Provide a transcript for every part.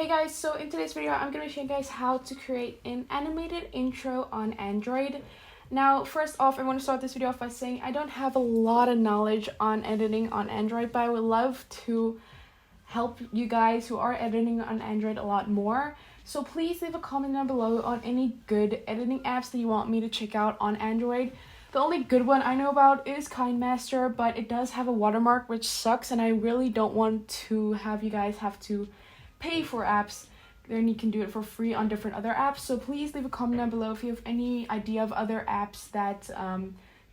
Hey guys, so in today's video I'm going to show you guys how to create an animated intro on Android. Now first off, I want to start this video off by saying I don't have a lot of knowledge on editing on Android, but I would love to help you guys who are editing on Android a lot more. So please leave a comment down below on any good editing apps that you want me to check out on Android. The only good one I know about is KineMaster, but it does have a watermark which sucks, and I really don't want to have you guys have to pay for apps. Then you can do it for free on different other apps. So please leave a comment down below if you have any idea of other apps that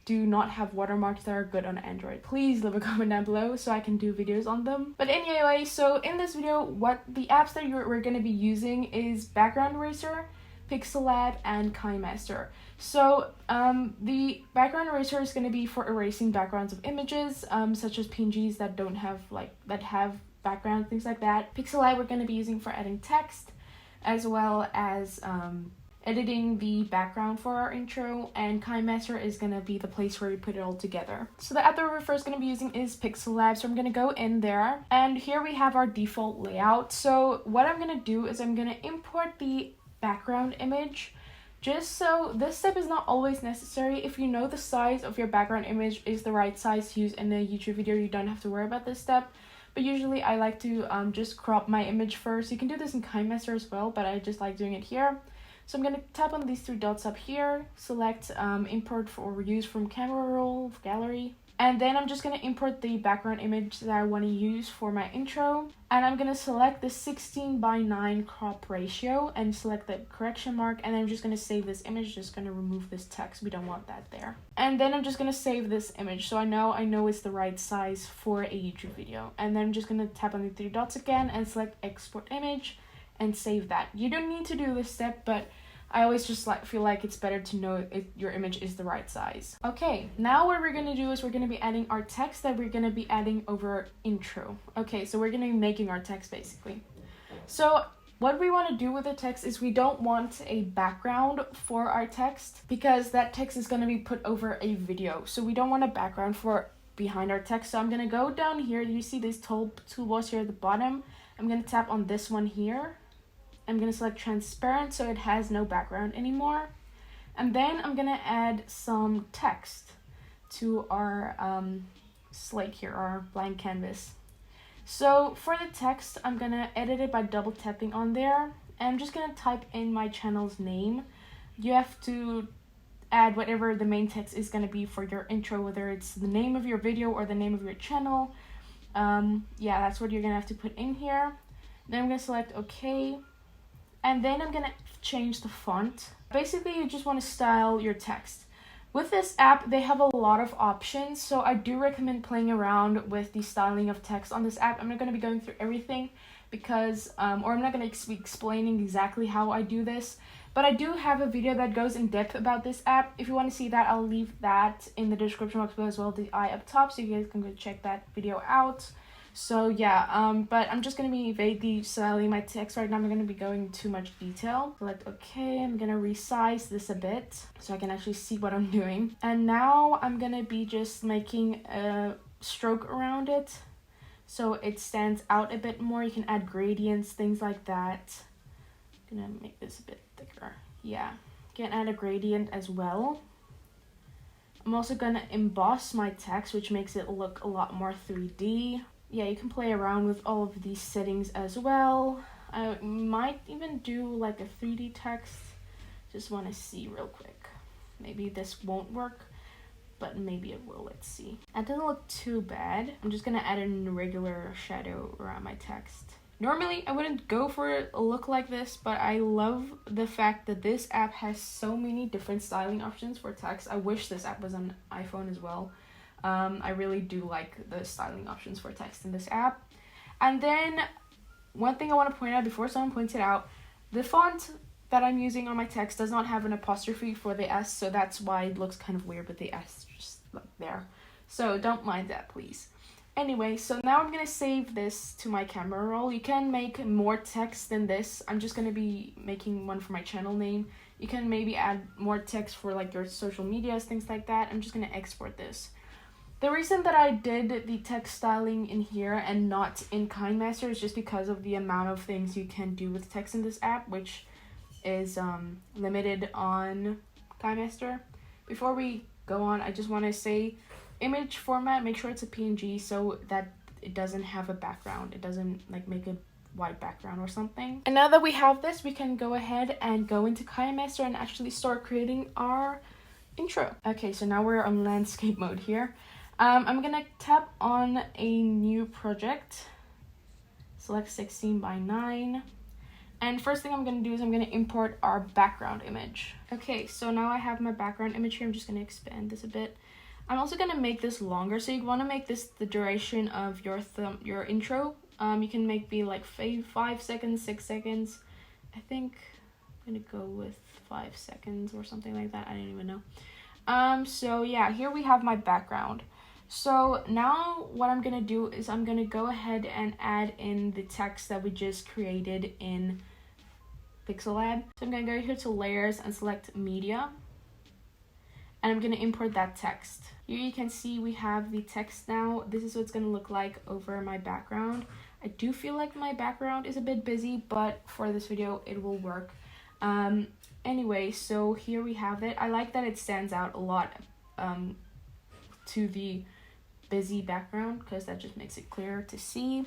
do not have watermarks that are good on Android. Please leave a comment down below so I can do videos on them. But anyway, so in this video, what the apps that we're going to be using is Background Eraser, Pixellab, and KineMaster. So the background eraser is going to be for erasing backgrounds of images, such as PNGs that don't have background, things like that. Pixellab we're going to be using for adding text, as well as editing the background for our intro, and KineMaster is going to be the place where we put it all together. So the app that we're first going to be using is Pixellab, so I'm going to go in there, and here we have our default layout. So what I'm going to do is I'm going to import the background image. Just so this step is not always necessary. If you know the size of your background image is the right size to use in a YouTube video, you don't have to worry about this step. But usually I like to just crop my image first. You can do this in KineMaster as well, but I just like doing it here. So I'm going to tap on these three dots up here, select import for use from camera roll gallery. And then I'm just going to import the background image that I want to use for my intro. And I'm going to select the 16:9 crop ratio and select the correction mark. And then I'm just going to save this image, just going to remove this text. We don't want that there. And then I'm just going to save this image. So I know it's the right size for a YouTube video. And then I'm just going to tap on the three dots again and select export image and save that. You don't need to do this step, but I always just feel like it's better to know if your image is the right size. Okay, now what we're going to do is we're going to be adding our text that we're going to be adding over intro. Okay, so we're going to be making our text basically. So what we want to do with the text is we don't want a background for our text because that text is going to be put over a video. So we don't want a background for behind our text. So I'm going to go down here. You see these toolbars here at the bottom. I'm going to tap on this one here. I'm going to select transparent so it has no background anymore. And then I'm going to add some text to our slate here, our blank canvas. So for the text, I'm going to edit it by double tapping on there. And I'm just going to type in my channel's name. You have to add whatever the main text is going to be for your intro, whether it's the name of your video or the name of your channel. Yeah, that's what you're going to have to put in here. Then I'm going to select OK. And then I'm going to change the font. Basically, you just want to style your text. With this app, they have a lot of options, so I do recommend playing around with the styling of text on this app. I'm not going to be going through everything because, or I'm not going to be explaining exactly how I do this, but I do have a video that goes in depth about this app. If you want to see that, I'll leave that in the description box below as well, the eye up top, so you guys can go check that video out. So yeah, but I'm just going to be vaguely styling my text right now. I'm not going to be going too much detail. Select OK. I'm going to resize this a bit so I can actually see what I'm doing. And now I'm going to be just making a stroke around it so it stands out a bit more. You can add gradients, things like that. I'm going to make this a bit thicker. Yeah, you can add a gradient as well. I'm also going to emboss my text, which makes it look a lot more 3D. Yeah, you can play around with all of these settings as well. I might even do like a 3D text. Just want to see real quick. Maybe this won't work, but maybe it will. Let's see. That doesn't look too bad. I'm just going to add a regular shadow around my text. Normally, I wouldn't go for a look like this, but I love the fact that this app has so many different styling options for text. I wish this app was on iPhone as well. I really do like the styling options for text in this app. And then one thing I want to point out before someone points it out, the font that I'm using on my text does not have an apostrophe for the S, so that's why it looks kind of weird with the S just like there. So don't mind that, please. Anyway, so now I'm going to save this to my camera roll. You can make more text than this. I'm just going to be making one for my channel name. You can maybe add more text for like your social medias, things like that. I'm just going to export this. The reason that I did the text styling in here and not in KineMaster is just because of the amount of things you can do with text in this app, which is limited on KineMaster. Before we go on, I just want to say image format, make sure it's a PNG so that it doesn't have a background. It doesn't like make a white background or something. And now that we have this, we can go ahead and go into KineMaster and actually start creating our intro. Okay, so now we're on landscape mode here. I'm gonna tap on a new project, select 16:9, and first thing I'm gonna do is I'm gonna import our background image. Okay, so now I have my background image here. I'm just gonna expand this a bit. I'm also gonna make this longer, so you want to make this the duration of your intro. You can make be like 5 seconds, 6 seconds. I think I'm gonna go with 5 seconds or something like that. I don't even know. So yeah, here we have my background. So now what I'm gonna do is I'm gonna go ahead and add in the text that we just created in Pixellab. So I'm gonna go here to layers and select media, and I'm gonna import that text. Here you can see we have the text now. This is what it's gonna look like over my background. I do feel like my background is a bit busy, but for this video it will work. Anyway, so here we have it. I like that it stands out a lot to the busy background because that just makes it clearer to see.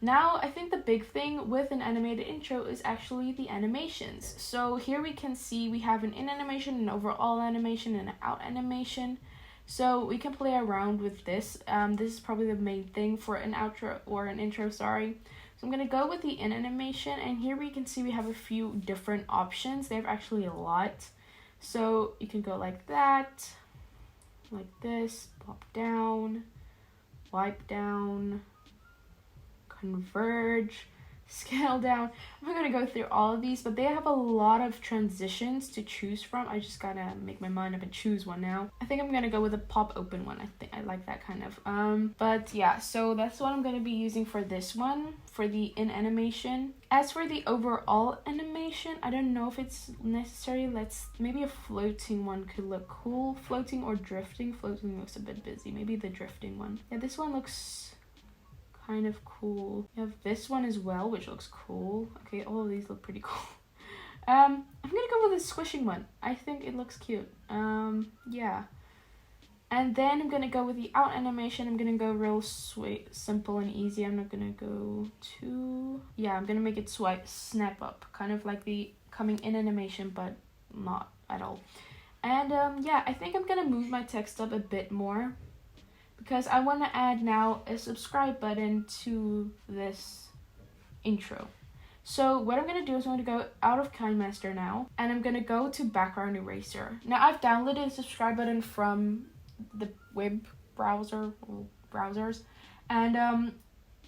Now, I think the big thing with an animated intro is actually the animations. So here we can see we have an in animation, an overall animation, and an out animation. So we can play around with this. This is probably the main thing for an outro or an intro, sorry. So I'm gonna go with the in animation, and here we can see we have a few different options. They have actually a lot. So you can go like that, like this, pop down, wipe down, converge, scale down. I'm not gonna go through all of these, but they have a lot of transitions to choose from. I just gotta make my mind up and choose one now. I think I'm gonna go with a pop open one. I think I like that kind of. But yeah, so that's what I'm gonna be using for this one, for the in animation. As for the overall animation, I don't know if it's necessary. Maybe a floating one could look cool. Floating or drifting. Floating looks a bit busy. Maybe the drifting one. Yeah, this one looks kind of cool. You have this one as well, which looks cool. Okay, all of these look pretty cool. I'm gonna go with a squishing one. I think it looks cute. Yeah. And then I'm gonna go with the out animation. I'm gonna go real sweet, simple and easy. I'm not gonna go too... Yeah, I'm gonna make it snap up. Kind of like the coming in animation, but not at all. And yeah, I think I'm gonna move my text up a bit more, because I want to add now a subscribe button to this intro. So what I'm going to do is I'm going to go out of KineMaster now, and I'm going to go to background eraser. Now I've downloaded a subscribe button from the web browser or browsers, and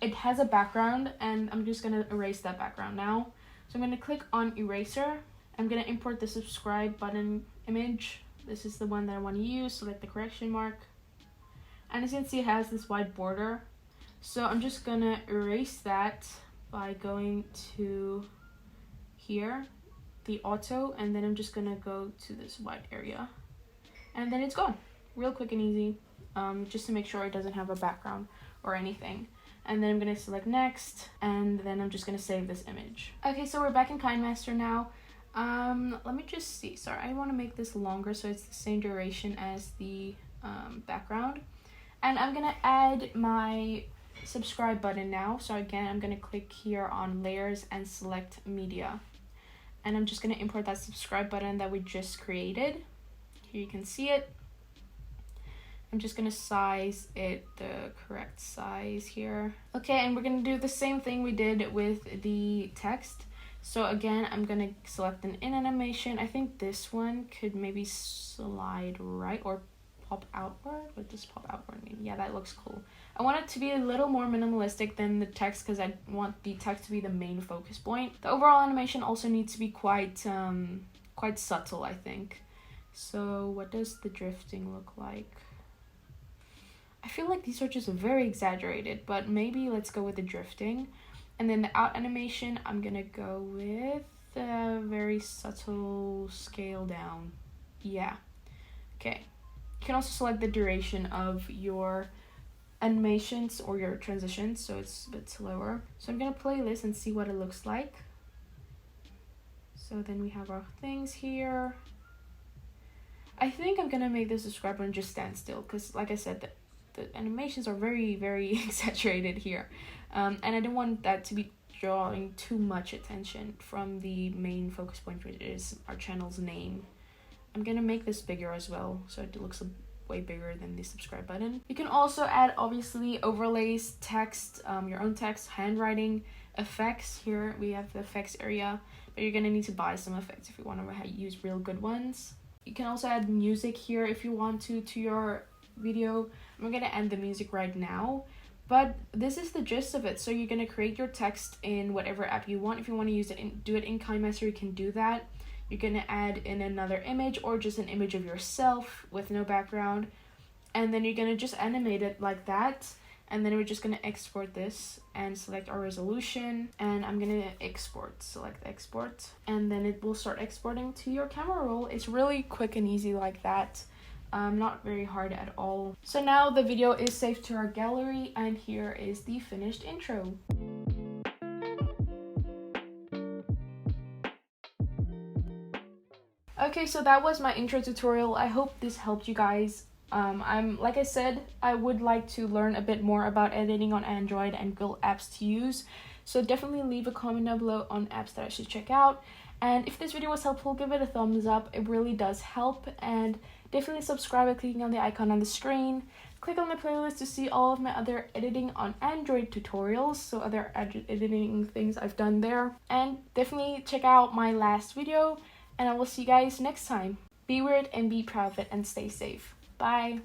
it has a background, and I'm just going to erase that background now. So I'm going to click on eraser. I'm going to import the subscribe button image. This is the one that I want to use. Select the correction mark. And as you can see, it has this white border. So I'm just gonna erase that by going to here, the auto, and then I'm just gonna go to this white area. And then it's gone. Real quick and easy, just to make sure it doesn't have a background or anything. And then I'm gonna select next, and then I'm just gonna save this image. Okay, so we're back in KineMaster now. Let me just see, sorry, I wanna make this longer so it's the same duration as the background. And I'm gonna add my subscribe button now. So again, I'm gonna click here on layers and select media. And I'm just gonna import that subscribe button that we just created. Here you can see it. I'm just gonna size it the correct size here. Okay, and we're gonna do the same thing we did with the text. So again, I'm gonna select an in animation. I think this one could maybe slide right or pop outward. What does pop outward mean? Yeah, that looks cool. I want it to be a little more minimalistic than the text because I want the text to be the main focus point. The overall animation also needs to be quite subtle, I think. So what does the drifting look like? I feel like these are just very exaggerated, but maybe let's go with the drifting. And then the out animation, I'm gonna go with a very subtle scale down. Yeah. Okay. You can also select the duration of your animations or your transitions, so it's a bit slower. So I'm gonna play this and see what it looks like. So then we have our things here. I think I'm gonna make the subscribe button just stand still, because like I said, the animations are very exaggerated here, and I don't want that to be drawing too much attention from the main focus point, which is our channel's name. I'm gonna make this bigger as well, so it looks way bigger than the subscribe button. You can also add obviously overlays, text, your own text, handwriting, effects. Here we have the effects area, but you're gonna need to buy some effects if you want to use real good ones. You can also add music here if you want to your video. I'm gonna end the music right now, but this is the gist of it. So you're gonna create your text in whatever app you want. If you want to use it do it in KineMaster, you can do that. You're gonna add in another image or just an image of yourself with no background, and then you're gonna just animate it like that, and then we're just gonna export this and select our resolution, and I'm gonna select export, and then it will start exporting to your camera roll. It's really quick and easy like that. Not very hard at all. So now the video is saved to our gallery, and here is the finished intro. Okay, so that was my intro tutorial. I hope this helped you guys. Like I said, I would like to learn a bit more about editing on Android and Google apps to use. So definitely leave a comment down below on apps that I should check out. And if this video was helpful, give it a thumbs up. It really does help. And definitely subscribe by clicking on the icon on the screen. Click on the playlist to see all of my other editing on Android tutorials, so other editing things I've done there. And definitely check out my last video. And I will see you guys next time. Be weird and be proud of it and stay safe. Bye.